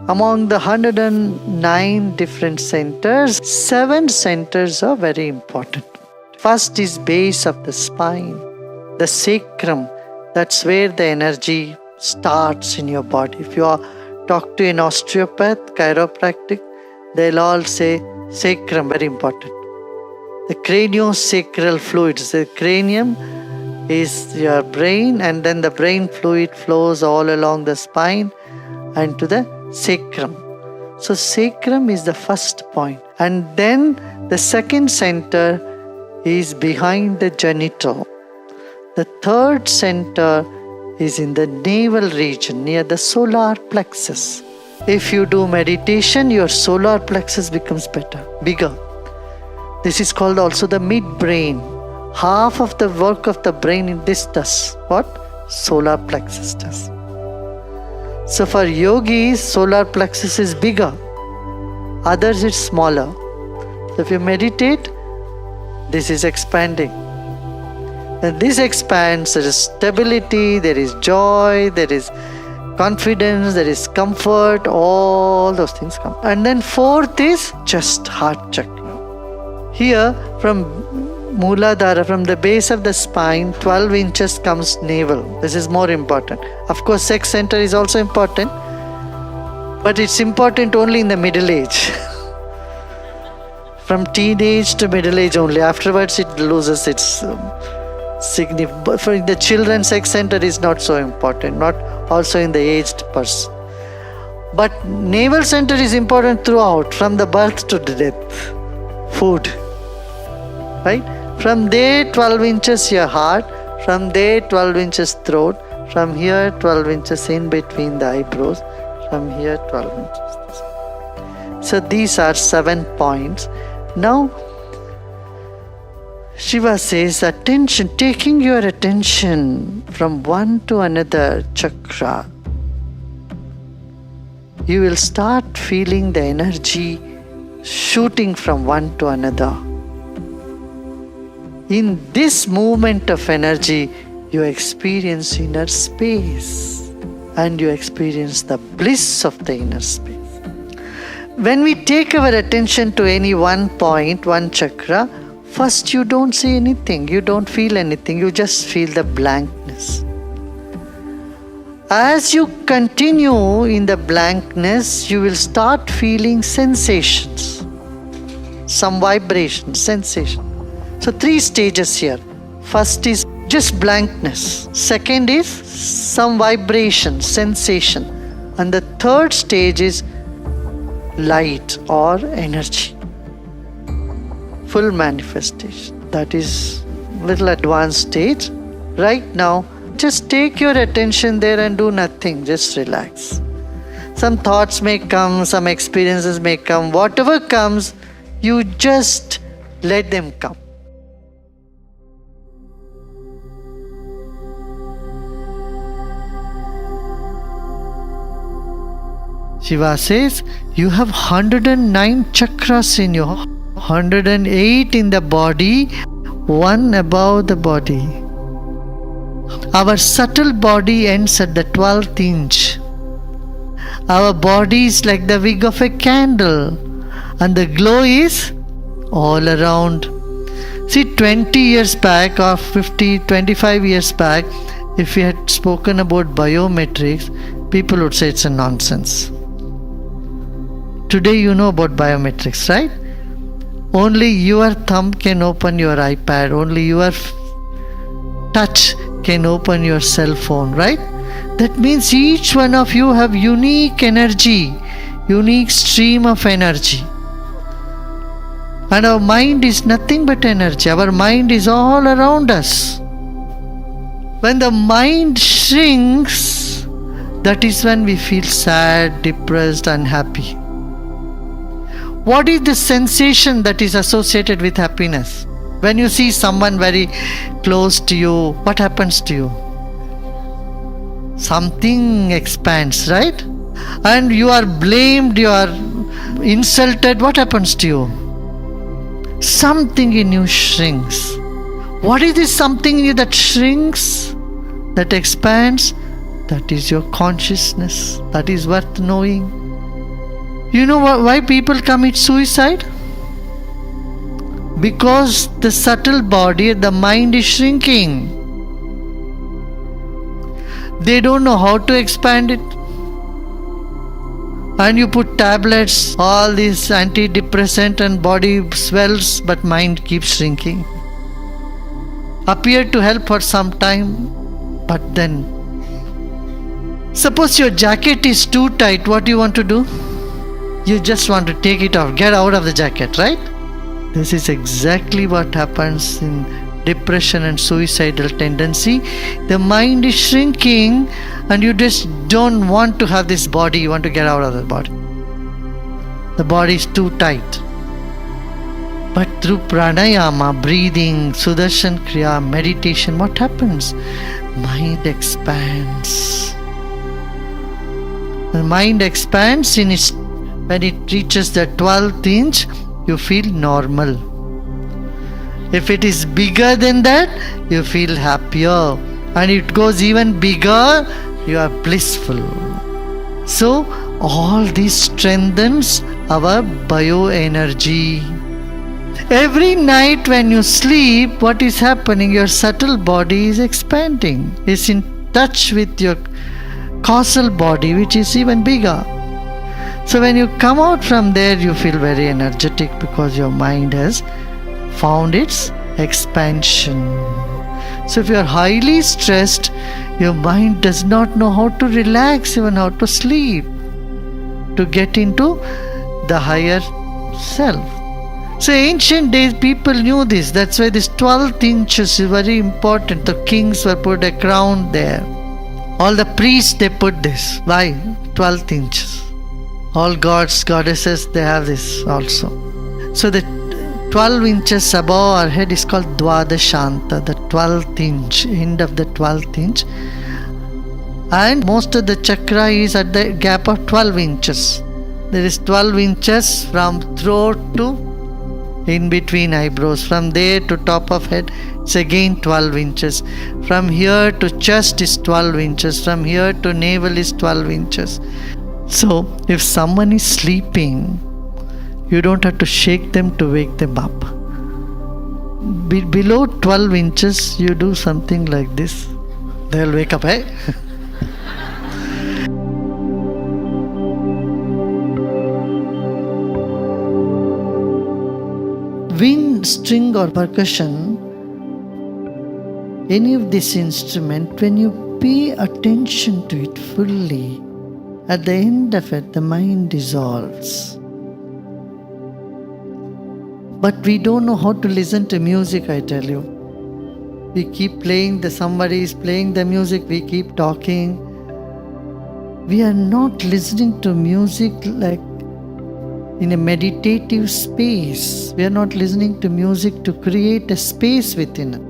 Among the 109 different centers, 7 centers are very important. First is base of the spine, the sacrum. That's where the energy starts in your body. If you talk to an osteopath, chiropractic, they'll all say sacrum, very important. The craniosacral fluids. The cranium is your brain, and then the brain fluid flows all along the spine and to the sacrum. So sacrum is the first point. And then the second center is behind the genital. The third center is in the navel region near the solar plexus. If you do meditation, your solar plexus becomes bigger. This is called also the midbrain. Half of the work of the brain in this does what? Solar plexus does. So for yogis, solar plexus is bigger. Others it's smaller. So if you meditate, this is expanding. When this expands, there is stability, there is joy, there is confidence, there is comfort, all those things come. And then fourth is just heart chakra. Here from Mooladhara, from the base of the spine, 12 inches comes navel. This is more important. Of course, sex center is also important, but it's important only in the middle age. From teenage to middle age only. Afterwards, it loses its significance. But for the children, sex center is not so important, not also in the aged person. But navel center is important throughout, from the birth to the death. Food. Right? From there 12 inches your heart, from there 12 inches throat, from here 12 inches in between the eyebrows, from here 12 inches. So these are 7 points. Now Shiva says attention, taking your attention from one to another chakra, you will start feeling the energy shooting from one to another. In this movement of energy, you experience inner space and you experience the bliss of the inner space. When we take our attention to any one point, one chakra, first you don't see anything, you don't feel anything, you just feel the blankness. As you continue in the blankness, you will start feeling sensations, some vibration, sensation. So 3 stages here. First is just blankness. Second is some vibration, sensation. And the third stage is light or energy. Full manifestation. That is little advanced stage. Right now, just take your attention there and do nothing. Just relax. Some thoughts may come, some experiences may come. Whatever comes, you just let them come. Shiva says, you have 109 chakras in you, 108 in the body, 1 above the body. Our subtle body ends at the 12th inch. Our body is like the wick of a candle, and the glow is all around. See, 20 years back or 50, 25 years back, if we had spoken about biometrics, people would say it's a nonsense. Today you know about biometrics, right? Only your thumb can open your iPad. Only your touch can open your cell phone, right? That means each one of you have unique energy, unique stream of energy. And our mind is nothing but energy. Our mind is all around us. When the mind shrinks, that is when we feel sad, depressed, unhappy. What is the sensation that is associated with happiness? When you see someone very close to you, what happens to you? Something expands, right? And you are blamed, you are insulted, what happens to you? Something in you shrinks. What is this something in you that shrinks, that expands? That is your consciousness. That is worth knowing. You know why people commit suicide? Because the subtle body, the mind is shrinking. They don't know how to expand it. And you put tablets, all these antidepressant, and body swells, but mind keeps shrinking. Appear to help for some time, but then suppose your jacket is too tight, what do you want to do? You just want to take it off, get out of the jacket, right? This is exactly what happens in depression and suicidal tendency. The mind is shrinking and you just don't want to have this body, you want to get out of the body. The body is too tight. But through pranayama, breathing, sudarshan kriya, meditation, what happens? Mind expands. The mind expands when it reaches the 12th inch, you feel normal. If it is bigger than that, you feel happier. And it goes even bigger, you are blissful. So, all this strengthens our bioenergy. Every night when you sleep, what is happening? Your subtle body is expanding. It's in touch with your causal body, which is even bigger. So when you come out from there, you feel very energetic because your mind has found its expansion. So if you are highly stressed, your mind does not know how to relax, even how to sleep, to get into the higher self. So ancient days people knew this. That's why this 12th inches is very important. The kings were put a crown there. All the priests, they put this. Why? 12th inches. All gods, goddesses, they have this also. So the 12 inches above our head is called Dwadashanta, the 12th inch, end of the 12th inch. And most of the chakra is at the gap of 12 inches. There is 12 inches from throat to in between eyebrows. From there to top of head, it's again 12 inches. From here to chest is 12 inches. From here to navel is 12 inches. So, if someone is sleeping, you don't have to shake them to wake them up. Below 12 inches, you do something like this. They'll wake up, eh? Wind, string or percussion, any of this instrument, when you pay attention to it fully, at the end of it, the mind dissolves. But we don't know how to listen to music, I tell you. We keep playing, somebody is playing the music, we keep talking. We are not listening to music like in a meditative space. We are not listening to music to create a space within it.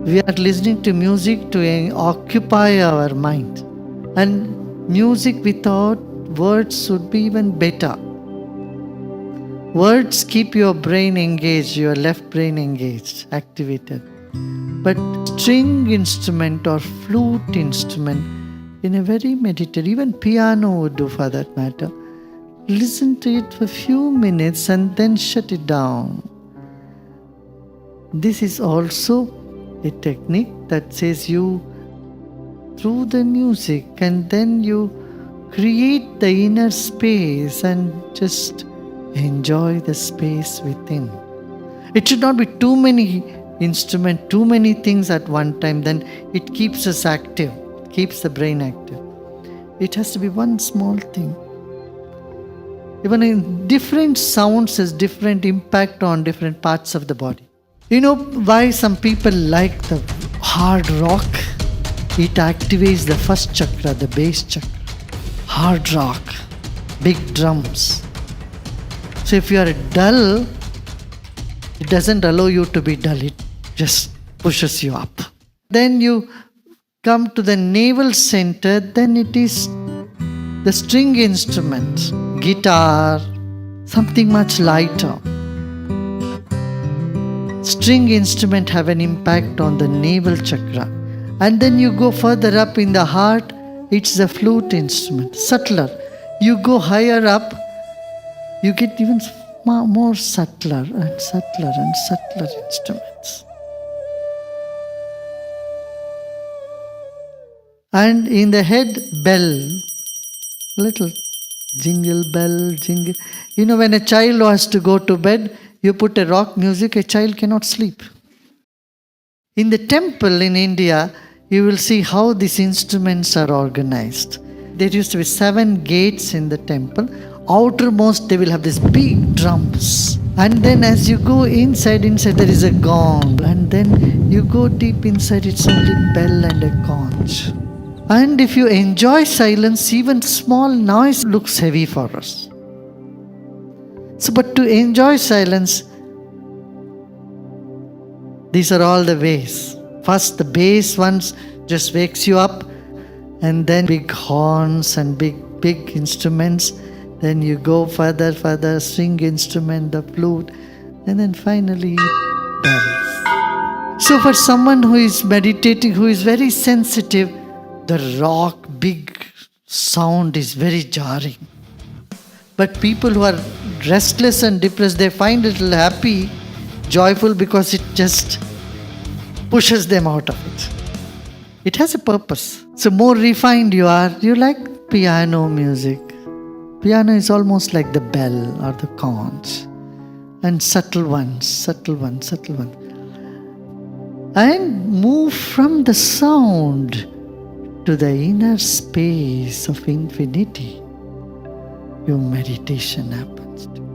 We are listening to music to occupy our mind. And music without words would be even better. Words keep your brain engaged, your left brain engaged, activated. But string instrument or flute instrument, in a very meditative, even piano would do for that matter. Listen to it for a few minutes and then shut it down. This is also a technique that says you through the music, and then you create the inner space and just enjoy the space within. It should not be too many instruments, too many things at one time, then it keeps us active, keeps the brain active. It has to be one small thing. Even in different sounds has different impact on different parts of the body. You know why some people like the hard rock? It activates the first chakra, the base chakra. Hard rock, big drums. So if you are dull, it doesn't allow you to be dull. It just pushes you up. Then you come to the navel center, then it is the string instruments, guitar, something much lighter. String instruments have an impact on the navel chakra. And then you go further up in the heart, it's the flute instrument, subtler. You go higher up, you get even more subtler and subtler and subtler instruments. And in the head, bell, little jingle bell, jingle. When a child has to go to bed, you put a rock music, a child cannot sleep. In the temple in India, you will see how these instruments are organized. There used to be 7 gates in the temple. Outermost, they will have these big drums. And then as you go inside there is a gong. And then you go deep inside, it's only bell and a conch. And if you enjoy silence, even small noise looks heavy for us. So, but to enjoy silence, these are all the ways. First, the bass ones just wakes you up, and then big horns and big instruments. Then you go further, string instrument, the flute, and then finally bells. So for someone who is meditating, who is very sensitive, the rock big sound is very jarring. But people who are restless and depressed, they find it happy, joyful, because it just pushes them out of it. It has a purpose. So more refined you are, you like piano music. Piano is almost like the bell or the conch. And subtle ones. And move from the sound to the inner space of infinity. Your meditation happens to you.